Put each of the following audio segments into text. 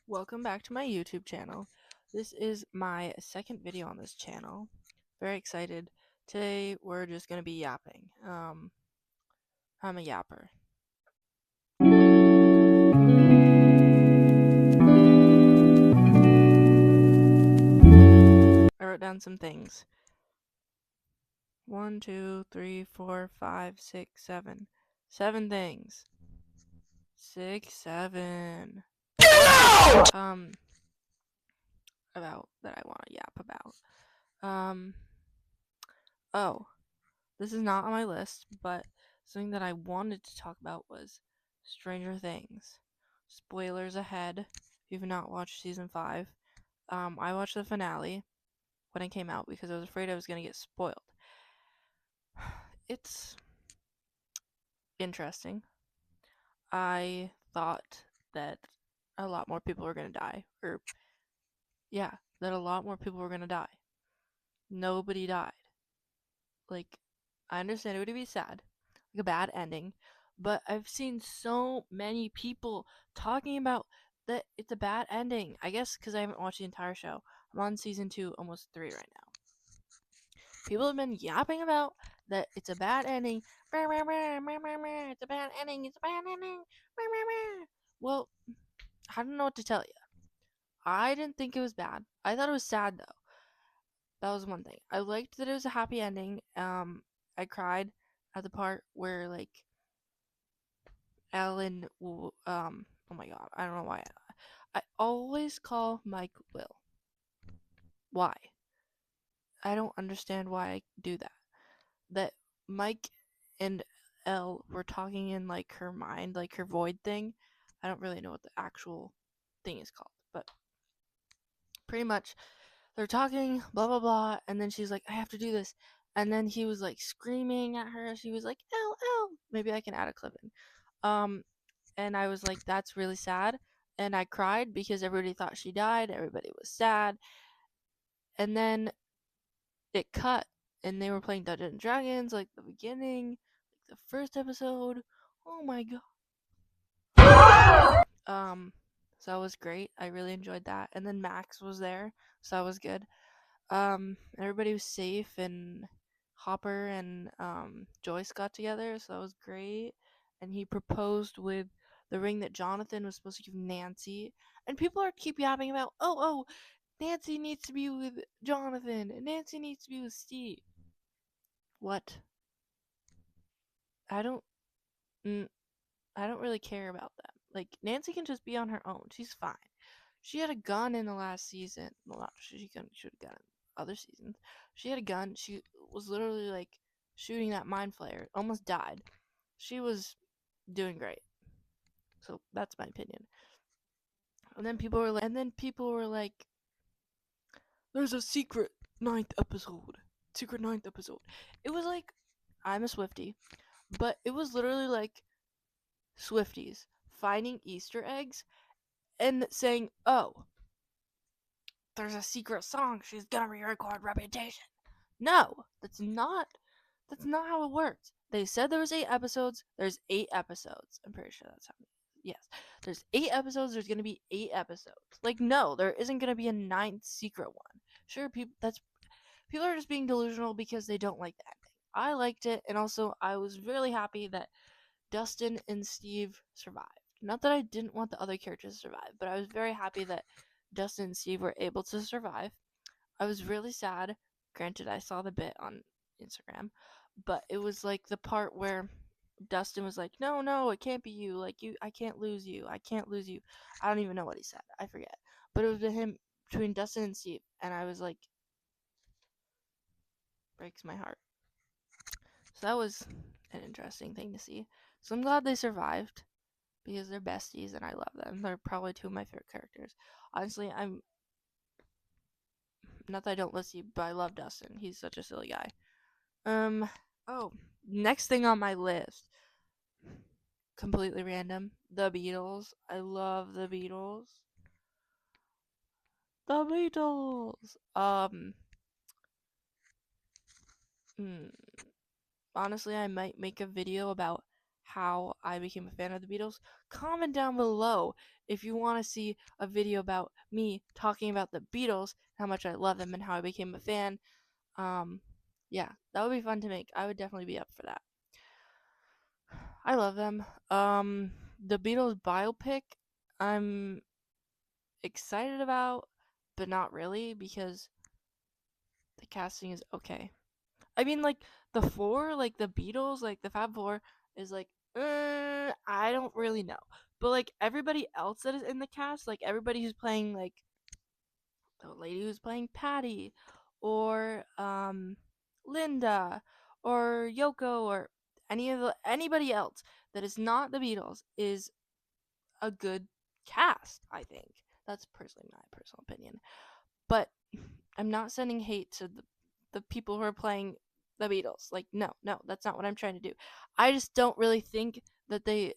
Welcome back to my YouTube channel. This is my second video on this channel. Very excited. Today we're just gonna be yapping. I'm a yapper. I wrote down some things. 1, 2, 3, 4, 5, 6, 7. 7 things. 6, 7. About that I want to yap about. Oh, this is not on my list, but something that I wanted to talk about was Stranger Things. Spoilers ahead if you've not watched season 5. I watched the finale when it came out because I was afraid I was going to get spoiled. It's interesting. I thought that a lot more people were going to die. That a lot more people were going to die. Nobody died. Like, I understand it would be sad, like a bad ending, but I've seen so many people talking about that it's a bad ending. I guess because I haven't watched the entire show. I'm on season 2, almost 3 right now. People have been yapping about that it's a bad ending. It's a bad ending. It's a bad ending. Well, I don't know what to tell you. I didn't think it was bad. I thought it was sad though. That was one thing. I liked that it was a happy ending. I cried at the part where like Ellen, oh my god, I don't know why. I always call Mike Will. Why? I don't understand why I do that. That Mike and Elle were talking in like her mind, like her void thing. I don't really know what the actual thing is called, but pretty much they're talking, blah blah blah, and then she's like, I have to do this. And then he was like screaming at her. She was like, Elle, Elle. Maybe I can add a clip in. And I was like, that's really sad. And I cried because everybody thought she died. Everybody was sad. And then it cut, and they were playing Dungeons and Dragons, like the beginning, like the first episode. Oh my god. So that was great. I really enjoyed that. And then Max was there, so that was good. Everybody was safe, and Hopper and Joyce got together, so that was great. And he proposed with the ring that Jonathan was supposed to give Nancy. And people are keep yapping about, oh, Nancy needs to be with Jonathan, and Nancy needs to be with Steve. What? I don't, mm, I don't really care about them. Like Nancy can just be on her own. She's fine. She had a gun in the last season. Well, not she should have gun in other seasons. She had a gun. She was literally like shooting that mind flayer. Almost died. She was doing great. So that's my opinion. And then people were like, "There's a secret ninth episode. Secret ninth episode." It was like, I'm a Swiftie, but it was literally like Swifties finding Easter eggs and saying, "Oh, there's a secret song. She's gonna re-record Reputation." No, that's not how it works. They said there was 8 episodes. There's 8 episodes. I'm pretty sure that's how many. Yes. There's 8 episodes. There's gonna be 8 episodes. Like, no, there isn't gonna be a ninth secret one. Sure, people are just being delusional because they don't like the ending. I liked it, and also I was really happy that Dustin and Steve survived. Not that I didn't want the other characters to survive, but I was very happy that Dustin and Steve were able to survive. I was really sad. Granted, I saw the bit on Instagram, but it was like the part where Dustin was like, "No, no, it can't be you. Like I can't lose you. I can't lose you." I don't even know what he said. I forget. But it was between Dustin and Steve, and I was like, breaks my heart. So that was an interesting thing to see. So I'm glad they survived because they're besties and I love them. They're probably 2 of my favorite characters. Honestly, I'm not that I don't listen, but I love Dustin. He's such a silly guy. Oh, next thing on my list, completely random, the Beatles. I love the Beatles. The Beatles. Hmm, honestly, I might make a video about how I became a fan of the Beatles. Comment down below if you want to see a video about me talking about the Beatles, how much I love them and how I became a fan, yeah, that would be fun to make. I would definitely be up for that. I love them. The Beatles biopic, I'm excited about, but not really because the casting is okay. I mean, like the four, like the Beatles, like the Fab Four, is like, I don't really know, but like everybody else that is in the cast, like everybody who's playing, like the lady who's playing Patty, or Linda, or Yoko, or anybody else that is not the Beatles is a good cast. I think that's personally my personal opinion, but I'm not sending hate to the people who are playing the Beatles. Like, no, that's not what I'm trying to do. I just don't really think that they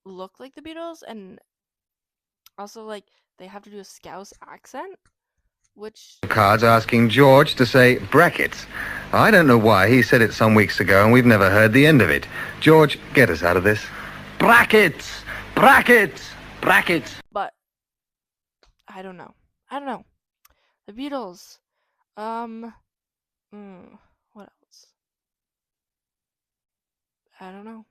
look like the Beatles, and also, like, they have to do a Scouse accent, which. Cards asking George to say brackets. I don't know why. He said it some weeks ago and we've never heard the end of it. George, get us out of this. Brackets! Brackets! Brackets! But, I don't know. The Beatles. What else? I don't know.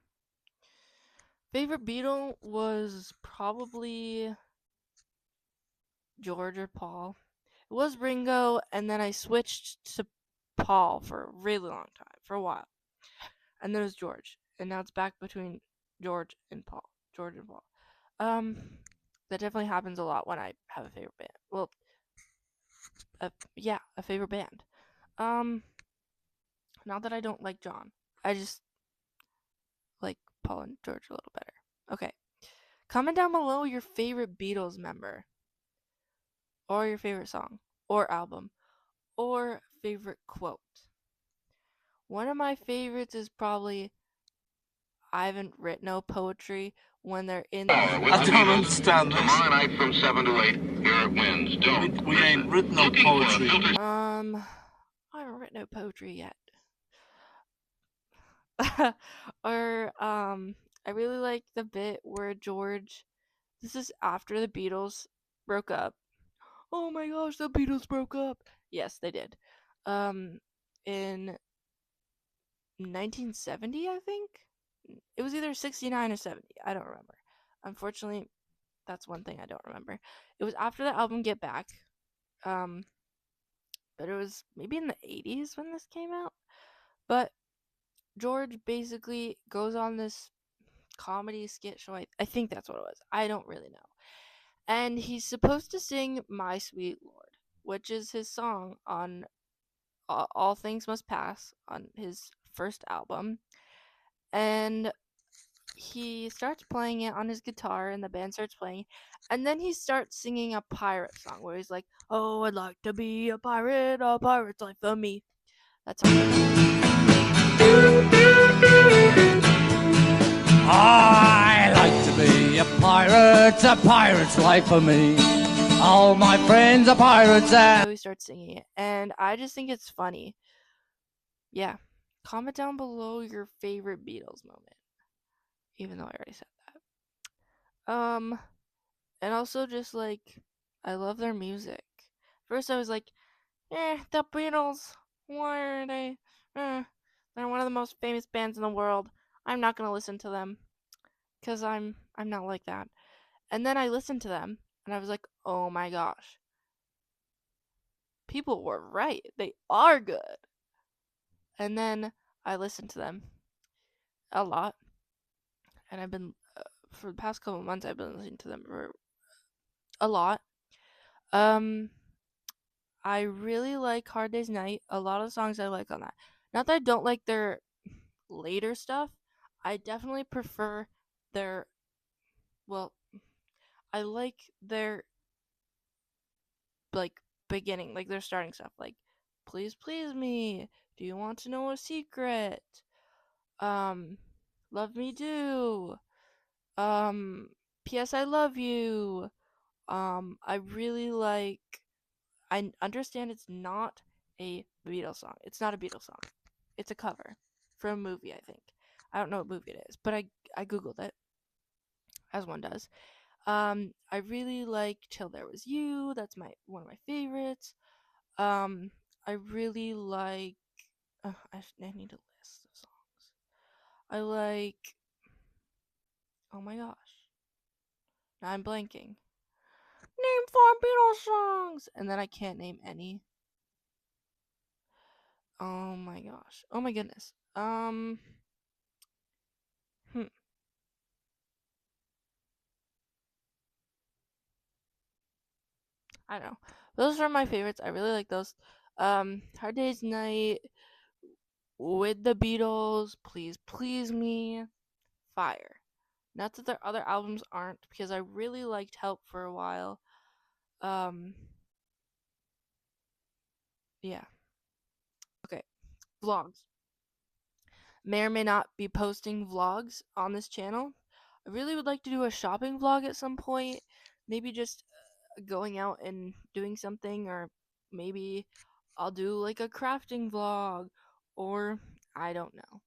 Favorite Beatle was probably George or Paul. It was Ringo, and then I switched to Paul for a really long time, for a while. And then it was George, and now it's back between George and Paul. That definitely happens a lot when I have a favorite band. Well, a favorite band. Not that I don't like John. I just like Paul and George a little better. Okay. Comment down below your favorite Beatles member, or your favorite song, or album, or favorite quote. One of my favorites is probably I haven't written no poetry when they're in. I don't understand this. Tomorrow night from 7 to 8, here it wins. Don't. We ain't written no poetry. I haven't written no poetry yet. Or I really like the bit where George. This is after the Beatles broke up. Oh my gosh, the Beatles broke up. Yes, they did. In 1970, I think. It was either 69 or 70. I don't remember. Unfortunately, that's one thing I don't remember. It was after the album Get Back. But it was maybe in the 80s when this came out. But George basically goes on this comedy skit show. I think that's what it was. I don't really know. And he's supposed to sing My Sweet Lord, which is his song on All Things Must Pass on his first album. And he starts playing it on his guitar, and the band starts playing, and then he starts singing a pirate song where he's like, "Oh, I'd like to be a pirate's life for me." That's all. I like to be a pirate's life for me. All my friends are pirates and... So he starts singing it, and I just think it's funny. Yeah. Comment down below your favorite Beatles moment. Even though I already said that. And also just like, I love their music. First I was like, the Beatles, why are they? They're one of the most famous bands in the world. I'm not gonna listen to them, cause I'm not like that. And then I listened to them, and I was like, oh my gosh, people were right. They are good. And then I listened to them a lot, and I've been for the past couple months I've been listening to them for a lot. I really like Hard Day's Night. A lot of the songs I like on that. Not that I don't like their later stuff. I definitely prefer their. Well, I like their like beginning, like their starting stuff, like "Please Please Me," "Do You Want to Know a Secret," "Love Me Do," "P.S. I Love You." I really like. I understand it's not a Beatles song. It's not a Beatles song. It's a cover for a movie, I think. I don't know what movie it is, but I googled it, as one does. I really like Till There Was You. That's one of my favorites. I really like. I need a list of songs. I like. Oh my gosh. Now I'm blanking. Name 4 Beatles songs, and then I can't name any. Oh my gosh. Oh my goodness. I don't know. Those are my favorites. I really like those. Hard Day's Night, With the Beatles, Please Please Me, fire. Not that their other albums aren't, because I really liked Help for a while. Yeah. Okay. Vlogs. May or may not be posting vlogs on this channel. I really would like to do a shopping vlog at some point. Maybe just going out and doing something, or maybe I'll do like a crafting vlog, or I don't know.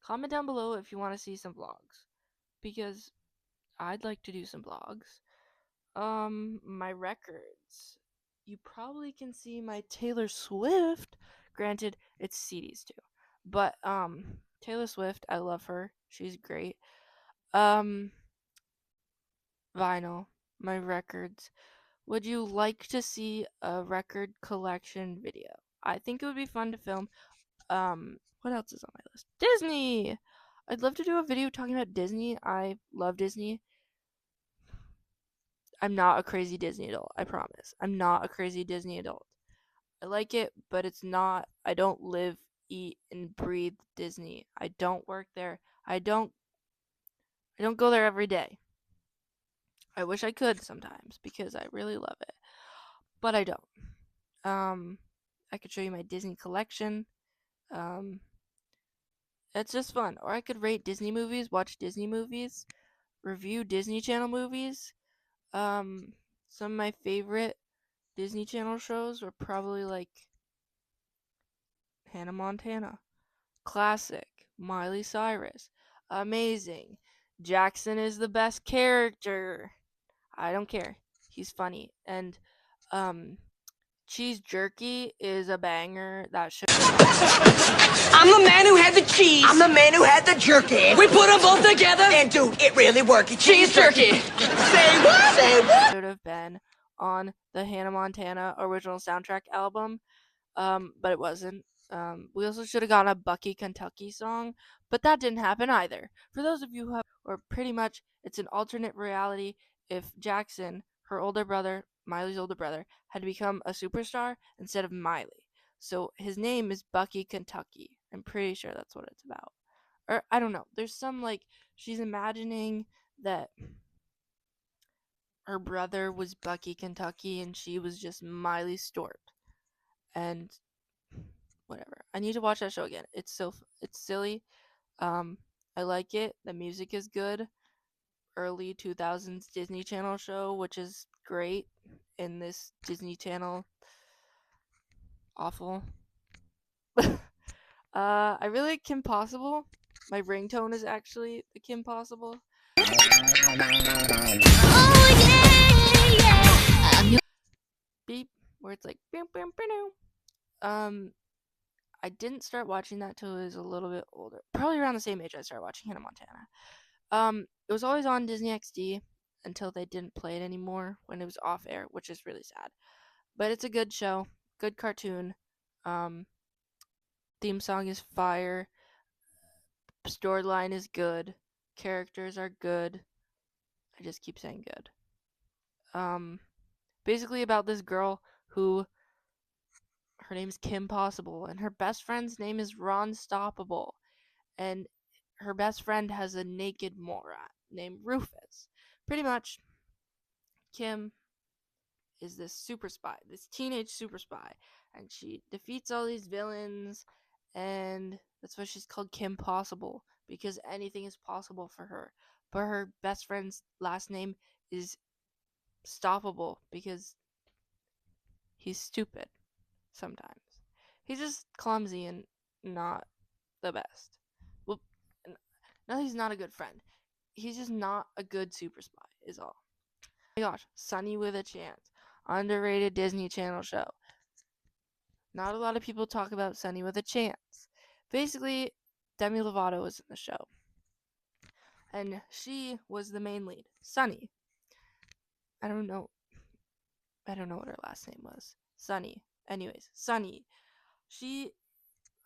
Comment down below if you want to see some vlogs, because I'd like to do some vlogs. My records. You probably can see my Taylor Swift. Granted, it's CDs too. But Taylor Swift, I love her. She's great. Vinyl, my records. Would you like to see a record collection video? I think it would be fun to film. What else is on my list? Disney. I'd love to do a video talking about Disney. I love Disney. I'm not a crazy Disney adult, I promise. I'm not a crazy Disney adult. I like it, but it's not. I don't live, eat, and breathe Disney. I don't work there. I don't go there every day. I wish I could sometimes because I really love it, but I don't. I could show you my Disney collection. It's just fun. Or I could rate Disney movies, watch Disney movies, review Disney Channel movies. Some of my favorite Disney Channel shows were probably like Hannah Montana, classic, Miley Cyrus, amazing. Jackson is the best character. I don't care. He's funny. And Cheese Jerky is a banger. That should. I'm the man who had the cheese. I'm the man who had the jerky. We put them both together, and dude, it really worked. Cheese jerky. Say what? Say what? Should have been on the Hannah Montana original soundtrack album, but it wasn't. We also should have gotten a Bucky Kentucky song, but that didn't happen either. For those of you who have, or pretty much, it's an alternate reality if Jackson, her older brother, Miley's older brother, had become a superstar instead of Miley. So his name is Bucky Kentucky. I'm pretty sure that's what it's about. Or I don't know. There's some like she's imagining that her brother was Bucky Kentucky and she was just Miley Stewart. And whatever. I need to watch that show again. It's silly. I like it. The music is good. Early 2000s Disney Channel show, which is great in this Disney Channel awful. I really like Kim Possible. My ringtone is actually the Kim Possible. Beep, where it's like boom boom boom. I didn't start watching that till I was a little bit older. Probably around the same age I started watching Hannah Montana. It was always on Disney XD until they didn't play it anymore when it was off air, which is really sad. But it's a good show, good cartoon. Theme song is fire. Storyline is good. Characters are good. I just keep saying good. Basically about this girl who her name's Kim Possible and her best friend's name is Ron Stoppable, and her best friend has a naked moron named Rufus. Pretty much, Kim is this super spy, this teenage super spy, and she defeats all these villains, and that's why she's called Kim Possible, because anything is possible for her. But her best friend's last name is Stoppable because he's stupid sometimes. He's just clumsy and not the best. Well, no, he's not a good friend. He's just not a good super spy, is all. my gosh, Sunny with a Chance. Underrated Disney Channel show. Not a lot of people talk about Sunny with a Chance. Basically, Demi Lovato was in the show. And she was the main lead. Sunny. I don't know what her last name was. Sunny. Anyways, Sunny. She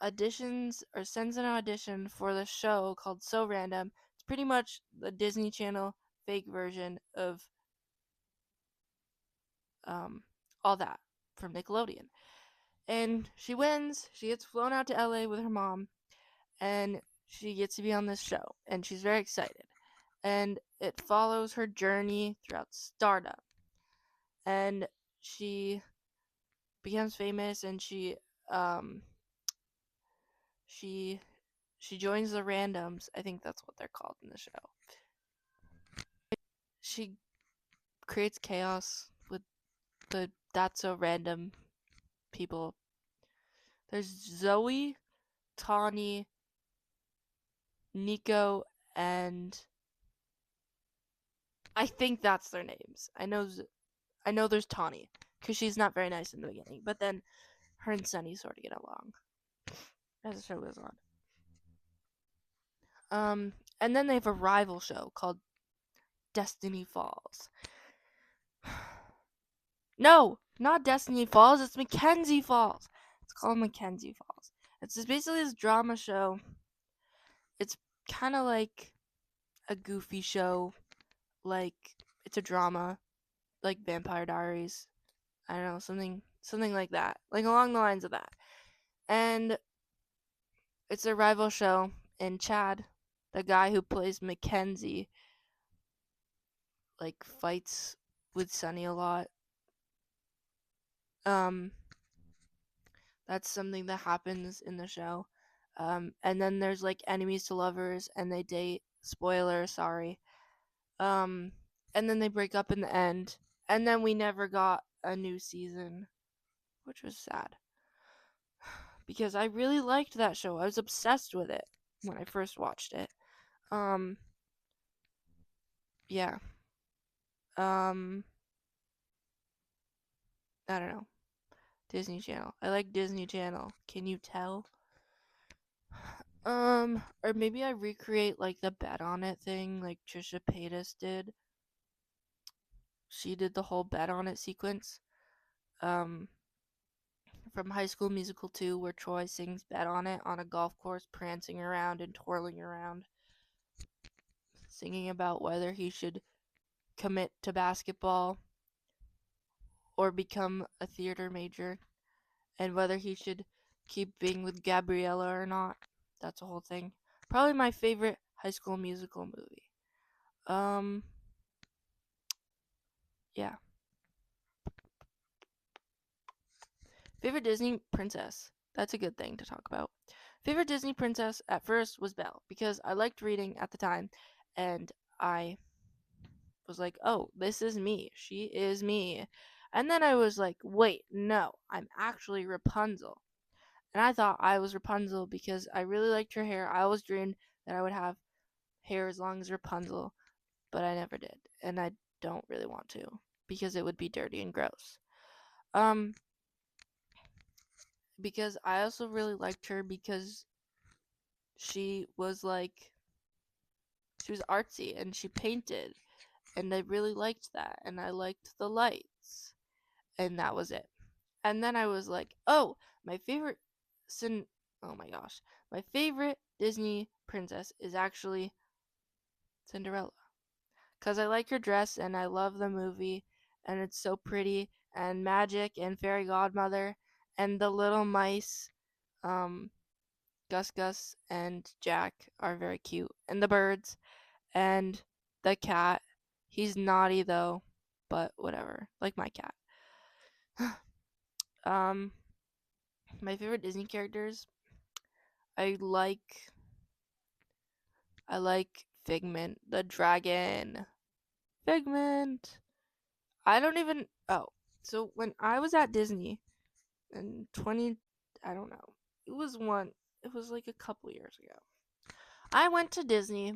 auditions or sends an audition for the show called So Random. It's pretty much the Disney Channel fake version of all that from Nickelodeon. And she wins. She gets flown out to LA with her mom, and she gets to be on this show, and she's very excited. And it follows her journey throughout stardom. And she becomes famous, and she joins the Randoms. I think that's what they're called in the show. She creates chaos with the That's So Random people. There's Zoe, Tawny, Nico, and I think that's their names. I know there's Tawny because she's not very nice in the beginning, but then her and Sunny sort of get along as the show goes on. And then they have a rival show called Destiny Falls. No, not Destiny Falls. It's Mackenzie Falls. It's called Mackenzie Falls. It's just basically this drama show. It's kind of like a goofy show. Like, it's a drama. Like Vampire Diaries. I don't know, something like that. Like, along the lines of that. And it's a rival show. And Chad, the guy who plays Mackenzie, like, fights with Sunny a lot. That's something that happens in the show. And then there's like enemies to lovers, and they date. Spoiler, sorry. And then they break up in the end, and then we never got a new season, which was sad. Because I really liked that show. I was obsessed with it when I first watched it. Yeah. I don't know. Disney Channel. I like Disney Channel. Can you tell? Or maybe I recreate like the bet on it thing like Trisha Paytas did. She did the whole bet on it sequence. From High School Musical 2, where Troy sings Bet on It on a golf course, prancing around and twirling around, singing about whether he should commit to basketball or become a theater major, and whether he should keep being with Gabriella or not. That's a whole thing. Probably my favorite High School Musical movie. Yeah. Favorite Disney princess. That's a good thing to talk about. Favorite Disney princess at first was Belle, because I liked reading at the time, and I was like, oh, this is me. She is me. And then I was like, wait, no, I'm actually Rapunzel. And I thought I was Rapunzel because I really liked her hair. I always dreamed that I would have hair as long as Rapunzel, but I never did. And I don't really want to because it would be dirty and gross. Because I also really liked her because she was artsy and she painted, and I really liked that, and I liked the lights, and that was it. And then I was like, oh, my favorite Disney princess is actually Cinderella, because I like her dress and I love the movie, and it's so pretty, and magic and fairy godmother, and the little mice, Gus Gus and Jack are very cute, and the birds, and the cat. He's naughty though, but whatever, like my cat. My favorite Disney characters, I like Figment, the dragon. Figment. So when I was at Disney in I don't know. It was like a couple years ago. I went to Disney,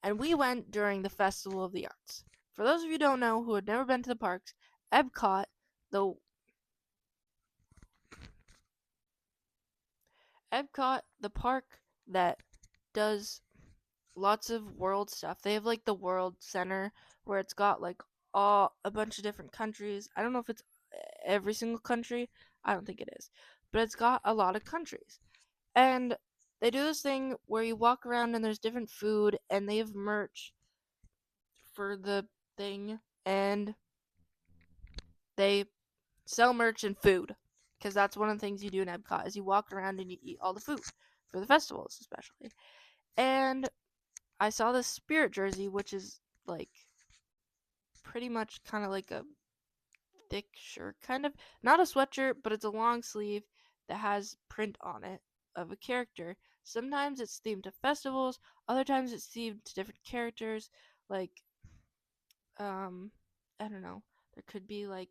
and we went during the Festival of the Arts. For those of you who don't know, who have never been to the parks, Epcot, the park that does lots of world stuff. They have like the World Center where it's got like a bunch of different countries. I don't know if it's every single country. I don't think it is. But it's got a lot of countries. And they do this thing where you walk around and there's different food and they have merch for the thing, and they sell merch and food, because that's one of the things you do in Epcot is you walk around and you eat all the food for the festivals especially. And I saw this Spirit jersey, which is like pretty much kind of like a thick shirt, kind of not a sweatshirt, but it's a long sleeve that has print on it of a character. Sometimes it's themed to festivals, other times it's themed to different characters, like I don't know. There could be like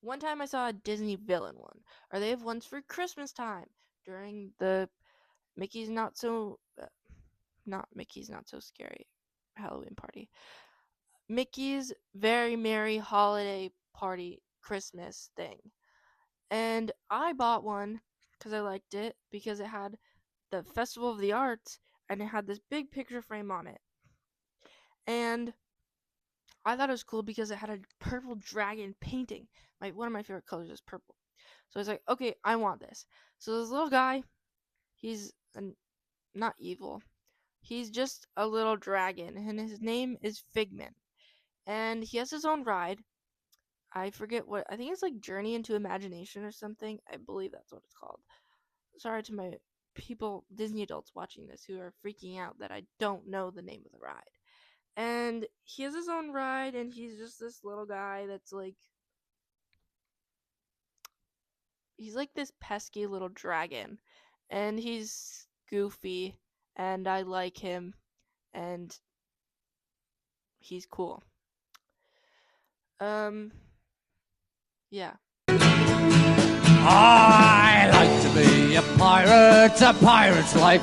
one time I saw a Disney villain one, or they have ones for Christmas time during the Mickey's Not So Scary Halloween party. Mickey's Very Merry Holiday Party Christmas thing. And I bought one because I liked it, because it had the Festival of the Arts and it had this big picture frame on it. And I thought it was cool because it had a purple dragon painting. One of my favorite colors is purple. So I was like, okay, I want this. So this little guy, he's not evil. He's just a little dragon, and his name is Figment. And he has his own ride. I forget what, I think it's like Journey into Imagination or something. I believe that's what it's called. Sorry to my people, Disney adults watching this, who are freaking out that I don't know the name of the ride. And he has his own ride, and he's just this little guy that's like, he's like this pesky little dragon, and he's goofy, and I like him, and he's cool. Yeah. I like to be a pirate's life.